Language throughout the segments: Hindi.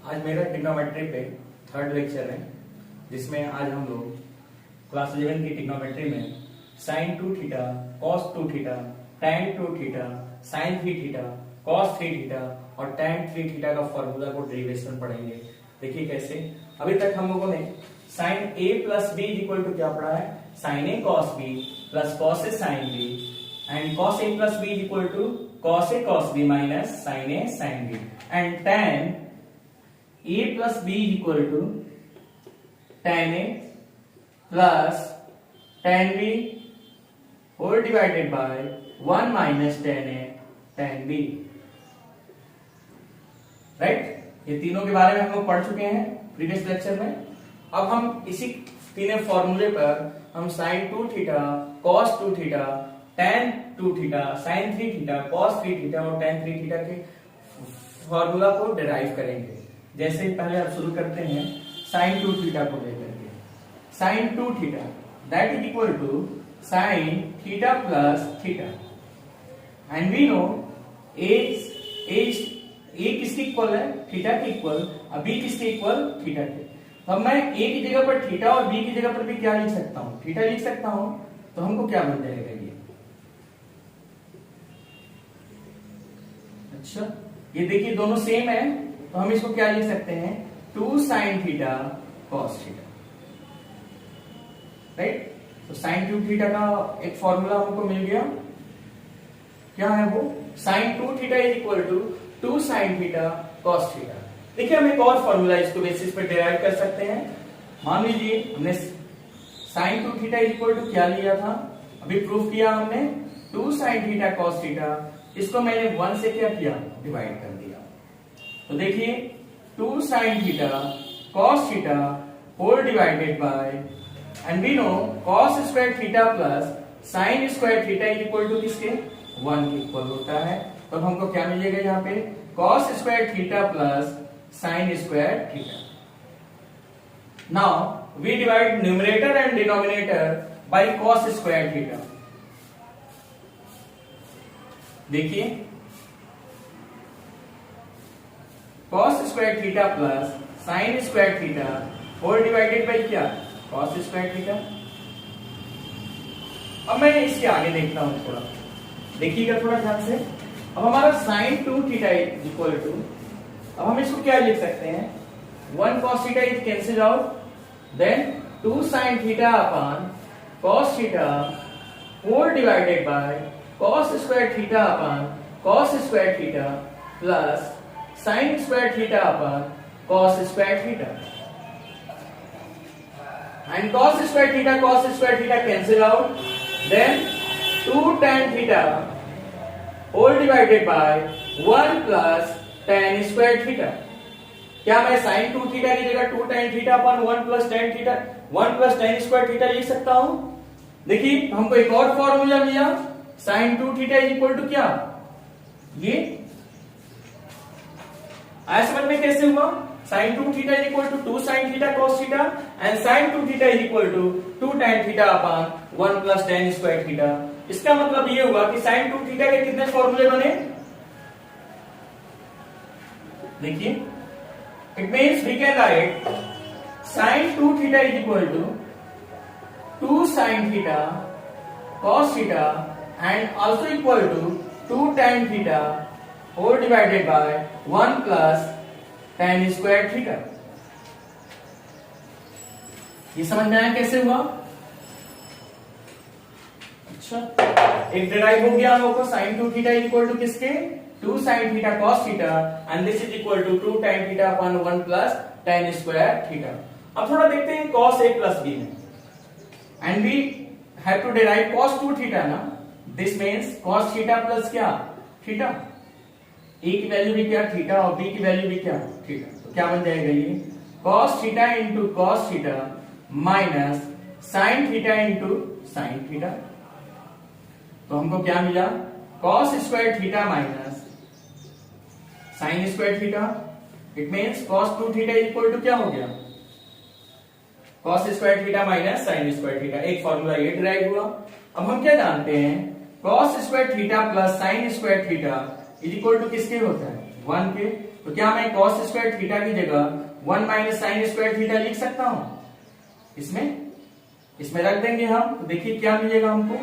आज मेरा ट्रिग्नोमेट्री पे थर्ड लेक्चर है, जिसमें आज हम लोग क्लास 11 की ट्रिग्नोमेट्री में sine 2 theta, cos 2 theta, tan 2 theta, sine 3 theta, cos 3 theta और tan 3 थीटा का फॉर्मूला को डेरिवेशन पढ़ेंगे। देखिए कैसे। अभी तक हम लोगों ने sine a plus B equal to क्या पढ़ा है, sine a cos b plus cos a sine b and cos a plus b equal to cos a cos b minus sine a sine b and tan a plus b equal to tan a plus tan b whole divided by 1 minus tan a tan b। Right, ये तीनों के बारे में हम लोग पढ़ चुके हैं प्रीवियस लेक्चर में। अब हम इसी तीनों फॉर्मूले पर हम sine 2 theta, cos 2 theta, tan 2 theta, sine 3 theta, cos 3 theta और tan 3 थीटा के फॉर्मूला को डिराइव करेंगे। जैसे पहले आप शुरू करते हैं साइन 2 थीटा को लेकर के। Sine 2 theta that is equal to sine theta plus theta and we know ए किसके इक्वल है, थीटा के इक्वल, और बी किसके इक्वल, थीटा के। तो अब मैं ए की जगह पर थीटा और बी की जगह पर भी क्या लिख सकता हूं, थीटा लिख सकता हूं। तो हमको क्या बन जाएगा ये, अच्छा ये देखिए दोनों सेम है, तो हम इसको क्या लिख सकते हैं, 2 sine theta cos theta. Right, तो साइन 2 थीटा का एक फॉर्मूला हमको मिल गया, क्या है वो, sine 2 theta is equal to 2 sine theta cos theta. देखिए हम एक और फॉर्मूला इसको बेसिस पे डिराइव कर सकते हैं। मान लीजिए हमने sine 2 theta is equal to क्या लिया था, अभी प्रूफ किया हमने 2 साइन थीटा कॉस थीटा, इसको मैंने 1 से क्या किया, डिवाइड कर दिया। तो देखिए 2 sine theta cos theta whole divided by and we know cos square theta plus sine square theta is equal to किसके, 1 के इक्वल होता है। तो हमको क्या मिलेगा यहाँ पे, cos square theta plus sine square theta. Now we divide numerator and denominator by cos square theta. देखिए cos square theta plus sine square theta whole divided by क्या, कॉस स्क्वायर थीटा। अब मैं इसके आगे देखता हूं थोड़ा, देखिएगा थोड़ा ध्यान से। अब हमारा sine 2 theta is equal to, अब हम इसको क्या लिख सकते हैं, 1 cos theta is cancel out, then 2 sine theta upon cos theta whole divided by cos square theta upon cos square theta plus sine square theta upon cos square theta and cos square theta cancel out, then 2 tan theta whole divided by 1 plus tan square theta. क्या मैं साइन 2 थीटा की जगह 2 tan theta upon 1 plus tan theta 1 plus tan square theta लिख सकता हूं। देखिए हमको एक और फॉर्मूला मिला, sine 2 theta is equal to क्या, ये आया समझ में कैसे हुआ, sine 2 theta is equal to 2 sine theta cos theta and sine 2 theta is equal to 2 tan theta upon 1 plus tan square theta. इसका मतलब ये हुआ कि साइन 2 थीटा के कितने फॉर्मूले बने, देखिए it means we can write sine 2 theta is equal to 2 sine theta cos theta and also equal to 2 tan theta whole divided by 1 plus tan square theta. ये समझ में आया कैसे हुआ, अच्छा एक डिराइव हो गया हम लोग को, sine 2 theta is equal to किसके, 2 sine theta cos theta and this is equal to 2 tan theta upon 1 plus tan square theta. अब थोड़ा देखते हैं cos a प्लस b में, and we have to derive cos 2 theta ना, this means cos theta plus क्या, थीटा, a की वैल्यू भी क्या, थीटा, और b की वैल्यू भी क्या, थीटा। तो क्या बन जाएगा ये, cos theta into cos theta minus sine theta into sine theta. तो हमको क्या मिला, cos square theta minus sine square theta, it means cos 2 theta equal to क्या हो गया, cos square theta minus sine square theta. एक फॉर्मूला ये डिराइव हुआ। अब हम क्या जानते हैं, cos square theta plus sine square theta is equal to किसके होता है, 1 के। तो क्या मैं cos स्क्वायर थीटा की जगह 1 माइनस साइन स्क्वायर थीटा लिख सकता हूं? इसमें रख देंगे हम, तो देखिए क्या मिलेगा हमको।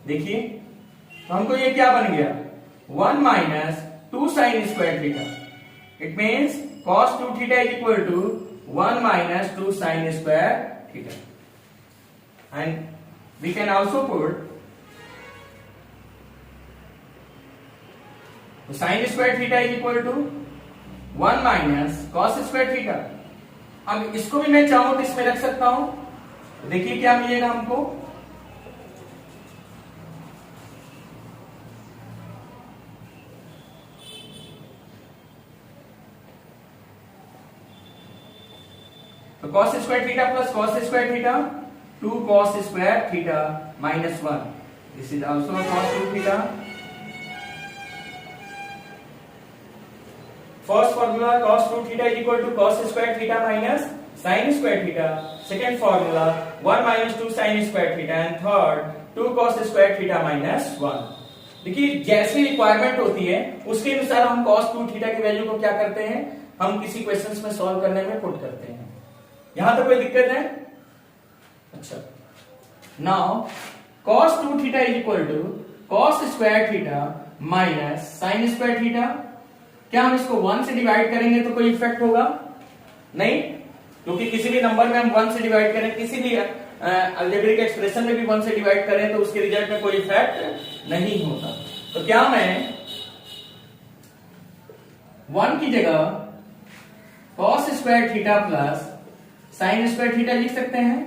देखिए तो हमको ये क्या बन गया, 1 minus 2 sine square theta. It means cos 2 theta is equal to 1 minus 2 sine square theta. And we can also put sine square theta is equal to 1 minus cos square theta. अब इसको भी मैं चाहूं तो इसमें रख सकता हूं, तो देखिए क्या मिलेगा हमको, तो cos square theta plus cos square theta 2 cos square theta minus 1, this is also cos 2 theta. First formula cos 2 theta is equal to cos square theta minus sin square theta. Second formula 1 minus 2 sin square theta and third 2 cos square theta minus 1। देखिए जैसी रिक्वायरमेंट होती है उसके अनुसार हम cos 2 थीटा की वैल्यू को क्या करते हैं, हम किसी क्वेश्चंस में सॉल्व करने में पुट करते हैं। यहां तक कोई दिक्कत है? अच्छा, now cos 2 theta is equal to cos square theta minus sin square theta. क्या हम इसको 1 से डिवाइड करेंगे तो कोई इफेक्ट होगा? नहीं, क्योंकि किसी भी नंबर में हम 1 से डिवाइड करें, किसी भी अलजेब्रिक एक्सप्रेशन में भी 1 से डिवाइड करें तो उसके रिजल्ट में कोई इफेक्ट नहीं होता। तो क्या मैं 1 की जगह cos square theta plus sine square theta लिख सकते हैं,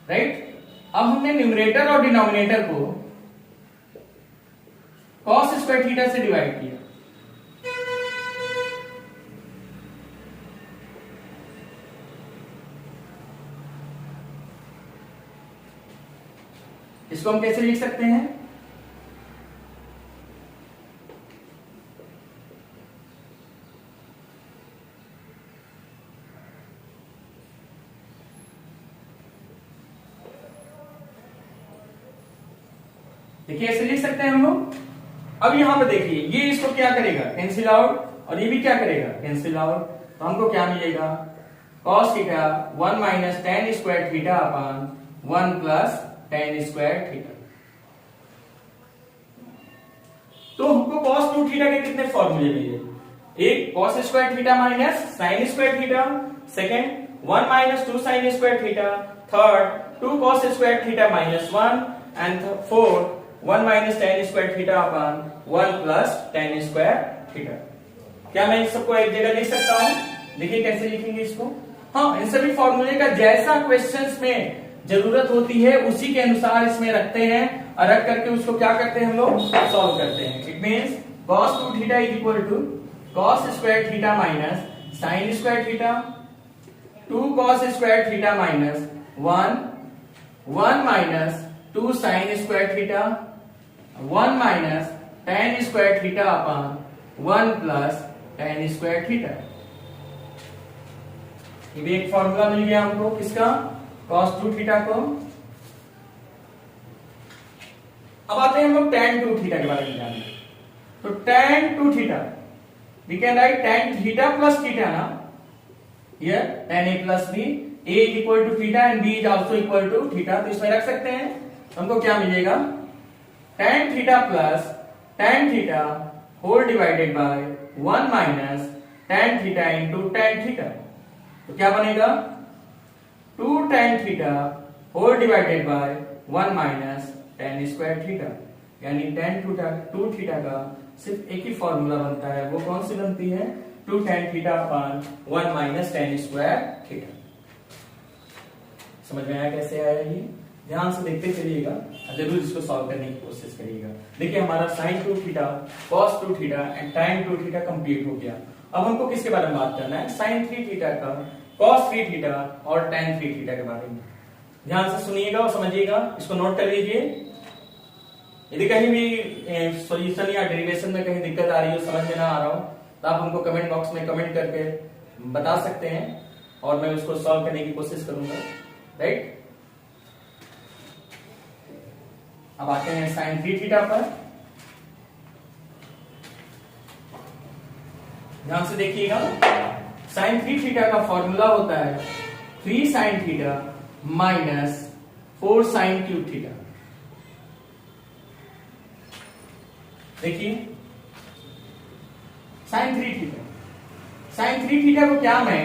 राइट। अब हमने न्यूमरेटर और डिनोमिनेटर को cos स्क्वायर थीटा से डिवाइड किया, इसको हम कैसे लिख सकते हैं, देखिए ऐसे लिख सकते हैं हम लोग। अब यहां पर देखिए ये इसको क्या करेगा, कैंसिल आउट, और ये भी क्या करेगा, कैंसिल आउट। तो हमको क्या मिलेगा, cos theta 1 minus tan square theta upon 1 plus tan square theta. तो हमको cos 2 थीटा के कितने फॉर्मूले मिले, एक cos square theta minus sin square theta, second 1 minus 2 sin square theta, third 2 cos square theta minus 1 and fourth 1 minus tan square theta upon 1 plus tan square theta. क्या मैं इन सबको एक जगह लिख सकता हूं? देखिए कैसे लिखेंगे इसको। हाँ, इन सभी फॉर्मूले का जैसा क्वेश्चंस में जरूरत होती है उसी के अनुसार इसमें रखते हैं, और रख करके उसको क्या करते हैं हम लोग, सॉल्व करते हैं। It means cos 2 theta is equal to cos square theta minus sin square theta, 2 cos square theta minus 1 minus 2 sin square theta, 1 minus tan square theta upon 1 plus tan square theta. ये भी एक फॉर्मूला मिल गया हमको, किसका, cos 2 थीटा को। अब आते हैं हम लोग tan 2 थीटा के बारे में जानने। तो tan 2 theta we can write tan theta plus theta ना, here tan a plus b, a is equal to theta and b is also equal to theta. तो इसमें रख सकते हैं, हमको क्या मिलेगा, tan theta plus tan theta whole divided by 1 minus tan theta into tan theta. तो क्या बनेगा, 2 tan theta whole divided by 1 minus tan square theta. यानी tan 2 थीटा का सिर्फ एक ही फॉर्मूला बनता है, वो कौन सी बनती है, 2 tan theta upon 1 minus tan square theta. समझ में आया कैसे आया ये? ध्यान से देखते चलिएगा, जरूर इसको सॉल्व करने की कोशिश करिएगा। देखिए हमारा sin 2 theta, cos 2 theta and tan 2 theta complete हो गया। अब हमको किसके बारे में बात करना है, sin 3 थीटा का, cos 3 थीटा और tan 3 थीटा के बारे में। ध्यान से सुनिएगा और समझिएगा, इसको नोट कर लीजिए। यदि कहीं भी सॉल्यूशन या डेरिवेशन में कहीं दिक्कत आ रही हो, समझ में ना आ रहा हो, तो आप हमको कमेंट बॉक्स में कमेंट करके बता सकते हैं और मैं उसको सॉल्व करने की कोशिश करूंगा, राइट। अब आते हैं sin 3 थीटा पर। ध्यान से देखिएगा, साइन 3 थीटा का फॉर्मूला होता है 3 sine theta minus 4 sine cube theta. देखिए साइन 3 थीटा, साइन 3 थीटा को क्या मैं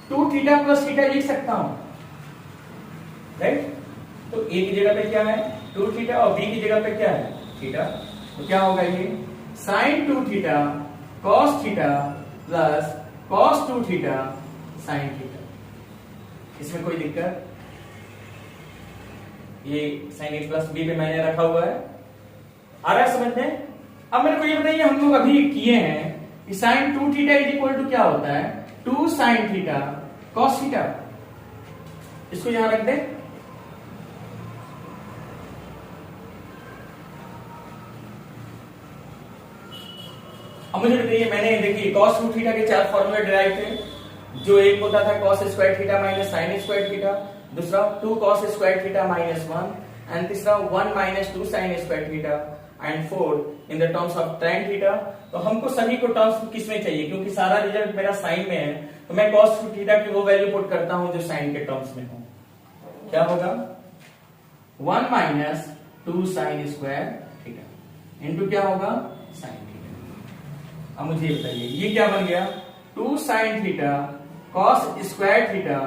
2 थीटा प्लस थीटा लिख सकता हूं, राइट। तो ए की जगह पे क्या है 2 थीटा और बी की जगह पे क्या है थीटा, तो क्या होगा ये sine 2 theta cos theta plus cos 2 theta sine theta. इसमें कोई दिक्कत, ये साइन ए प्लस बी पे मैंने रखा हुआ है, आ रहा है समझ में। अब मेरे को ये बताइए, हम लोग अभी किए हैं कि sine 2 theta is equal to क्या होता है 2 साइन थीटा कॉस थीटा, इसको यहां रख दे। अब मुझे बताइए, मैंने देखिए cos 2 थीटा के 4 फॉर्मूले डिराइव थे, जो एक होता था cos square theta minus sine square theta, दूसरा 2 cos square theta minus 1 and तीसरा 1 minus 2 sine square theta and 4 in the terms of tan theta. तो हमको सभी को टर्म्स किसमें चाहिए, क्योंकि सारा रिजल्ट मेरा साइन में है, तो मैं cos 2 थीटा की वो वैल्यू पुट करता हूं जो साइन के टर्म्स में हो। क्या होगा 1 minus 2 sine square theta into क्या होगा साइन थीटा। अब मुझे बताइए ये क्या बन गया 2 sine theta cos square theta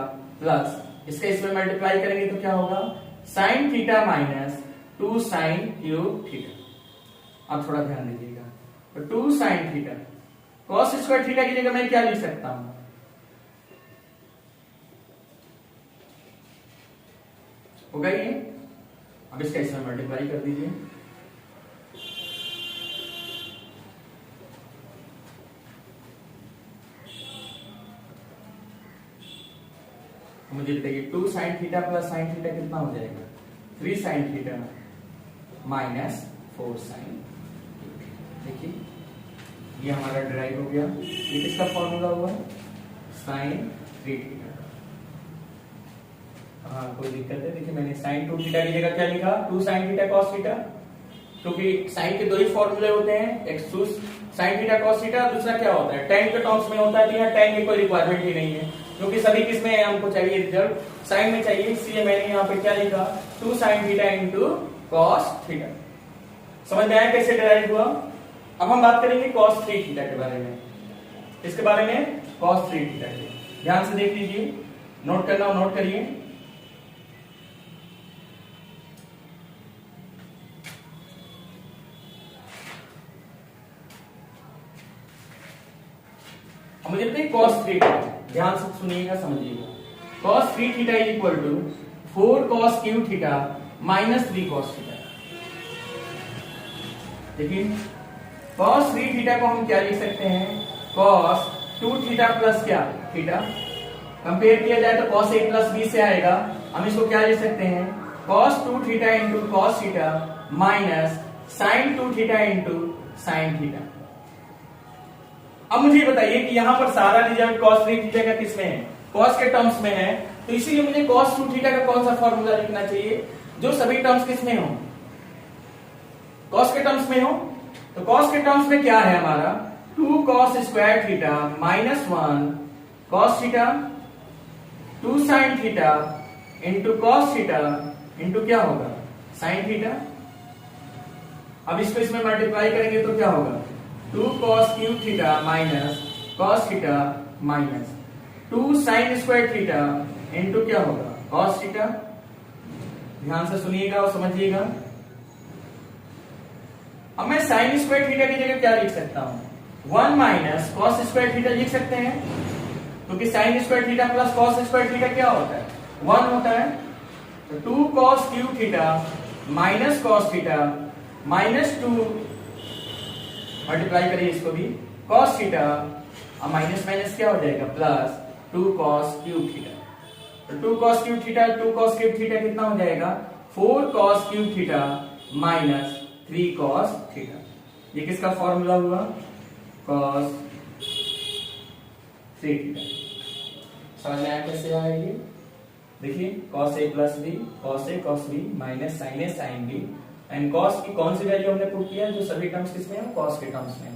plus इसका इसमें मल्टीप्लाई करेंगे तो क्या होगा sine theta minus 2 sine cube theta. अब थोड़ा ध्यान दीजिएगा, तो 2 sine theta cos square theta की जगह मैं क्या लिख सकता हूं, होगा ये। अब इसका इसमें मल्टीप्लाई कर दीजिए, मुझे बताइए 2 sine theta plus sine theta कितना हो जाएगा 3 साइन थीटा माइनस 4 साइन। देखिए ये हमारा डिराइव हो गया, ये किसका फॉर्मूला हुआ साइन 3 थीटा। हाँ कोई दिक्कत है, देखिए मैंने साइन 2 थीटा की जगह क्या लिखा 2 साइन थीटा कॉस थीटा, क्योंकि साइन के दो ही फॉर्मूले होते हैं, एक साइन थीटा कॉस थीटा, दूसरा क्या होता है tan के टर्म्स में होता है। तो यहाँ tan की कोई रिक्वायरमेंट ही नहीं है, क्योंकि सभी किसमें हमको चाहिए रिजल्ट साइन में चाहिए, इसलिए मैंने यहाँ पे क्या लिखा 2 sine theta into cos theta. समझ में आया कैसे डिराइव हुआ। अब हम बात करेंगे cos 3 थीटा के बारे में, इसके बारे में cos 3 थीटा के ध्यान से देख लीजिए, नोट करना नोट करिए। मुझे बताइए cos 3 थीटा, ध्यान से सुनिएगा समझिएगा, cos 3 theta is equal to 4 cos cube theta minus 3 cos theta. देखिए cos 3 थीटा को हम क्या लिख सकते हैं cos 2 थीटा प्लस क्या थीटा, कंपेयर किया जाए तो cos a प्लस b से आएगा, हम इसको क्या लिख सकते हैं cos 2 theta into cos theta minus sin 2 theta into sin theta. अब मुझे बताइए कि यहां पर सारा रिजल्ट cos 3 थीटा का किसमें है cos के टर्म्स में है, तो इसीलिए मुझे cos 2 थीटा का कौन सा फॉर्मूला लिखना चाहिए जो सभी टर्म्स किसमें हो cos के टर्म्स में हो। तो cos के टर्म्स में क्या है हमारा 2 cos square theta minus 1 cos theta 2 sin theta into cos theta into क्या होगा sin थीटा। अब इसको इसमें मल्टीप्लाई करेंगे तो क्या होगा 2 cos cube theta minus cos theta minus 2 sin square theta into क्या होगा cos थीटा। ध्यान से सुनिएगा और समझिएगा। अब मैं sin स्क्वायर थीटा की जगह क्या लिख सकता हूं 1 माइनस cos स्क्वायर थीटा लिख सकते हैं, क्योंकि sin square theta plus cos square theta क्या होता है 1 होता है। तो 2 cos cube theta minus cos theta minus 2 multiply करिए इसको भी cos थीटा, अब माइनस माइनस क्या हो जाएगा प्लस 2 cos क्यूब थीटा। तो 2 cos cube theta 2 cos cube theta कितना हो जाएगा 4 cos cube theta minus 3 cos theta. ये किसका फॉर्मूला हुआ cos 3 थीटा। समझ में आया कैसे आया ये, देखिए cos a plus b cos a cos b minus sin a sin b and cos की कौन सी वैल्यू हमने पुट किया जो सभी टर्म्स किसमें है cos के टर्म्स में।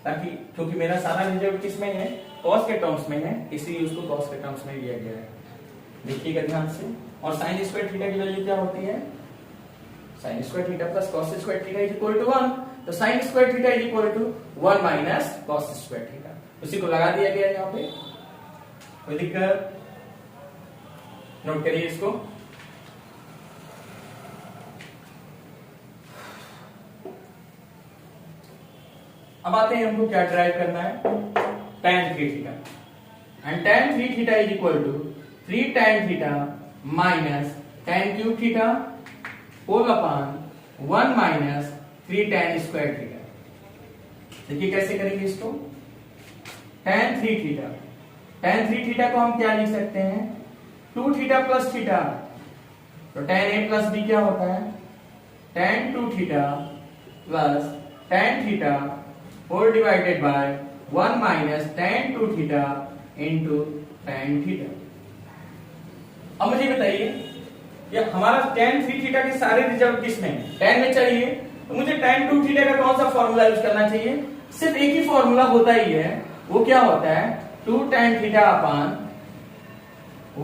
ताकि क्योंकि मेरा सारा रिजल्ट किस में है, कॉस के टर्म्स में है, इसलिए उसको कॉस के टर्म्स में लिया गया है। देखिएगा ध्यान से। और साइन स्क्वायर थीटा की वैल्यू क्या होती है, sine square theta plus cos square theta is equal to 1। तो sine square theta is equal to 1 minus cos square theta, उसी को लगा दिया गया है यहाँ पे। कोई दिक्कत, नोट करिए इसको। अब आते हैं हमको क्या ड्राइव करना है, tan 3 theta. And tan 3 theta is equal to 3 tan theta minus tan cube theta whole upon 1 minus 3 tan square theta. देखिए कैसे करेंगे इसको, tan 3 थीटा, tan 3 थीटा को हम क्या लिख सकते हैं, 2 थीटा प्लस थीटा। तो tan a प्लस b क्या होता है, tan 2 theta plus tan theta whole divided by 1 minus tan 2 theta into tan theta. अब मुझे बताइए ये हमारा tan 3 थीटा के सारे रिजल्ट किस में है, tan में चाहिए, तो मुझे tan 2 थीटा का कौन सा फॉर्मूला यूज करना चाहिए, सिर्फ एक ही फॉर्मूला होता ही है, वो क्या होता है 2 tan theta upon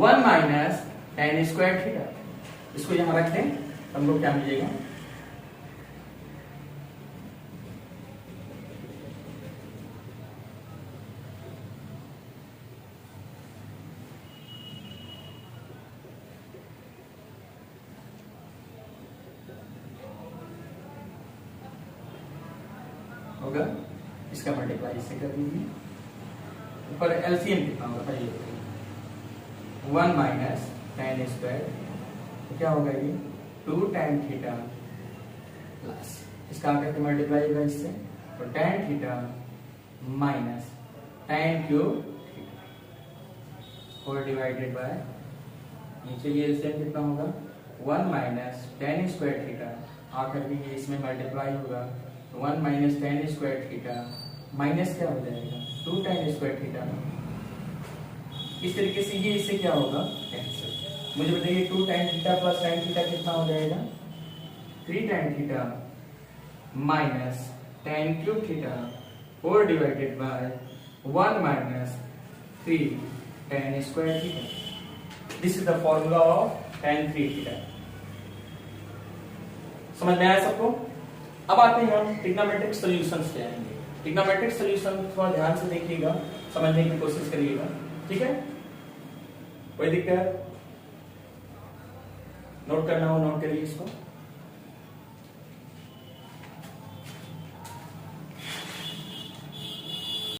1 minus tan square theta. इसको यहां रखते हैं, हमको क्या मिलेगा, होगा इसका मल्टीप्लाई इससे कर दीजिए, ऊपर एलसीएम कितना होगा पहले 1 माइनस tan स्क्वायर, तो क्या होगा ये 2 tan थीटा प्लस इसका आकर के मल्टीप्लाई होगा इससे, तो tan theta minus tan cube theta whole divided by, नीचे ये एलसीएम कितना होगा 1 माइनस tan स्क्वायर थीटा, आकर के ये इसमें मल्टीप्लाई होगा 1 minus tan square theta minus क्या हो जाएगा 2 tan स्क्वायर थीटा। इस तरीके से ये इससे क्या होगा कैंसिल। मुझे बताइए 2 tan theta plus tan theta कितना हो जाएगा 3 tan theta minus tan cube theta whole divided by 1 minus 3 tan square theta. This is the formula of tan 3 theta. समझ में आया सबको। अब आते हैं हम ट्रिग्नोमेट्रिक सॉल्यूशंस पे आएंगे। ट्रिग्नोमेट्रिक सॉल्यूशन थोड़ा ध्यान से देखिएगा, समझने की कोशिश करिएगा, ठीक है। कोई दिक्कत, नोट करना हो नोट करिए इसको।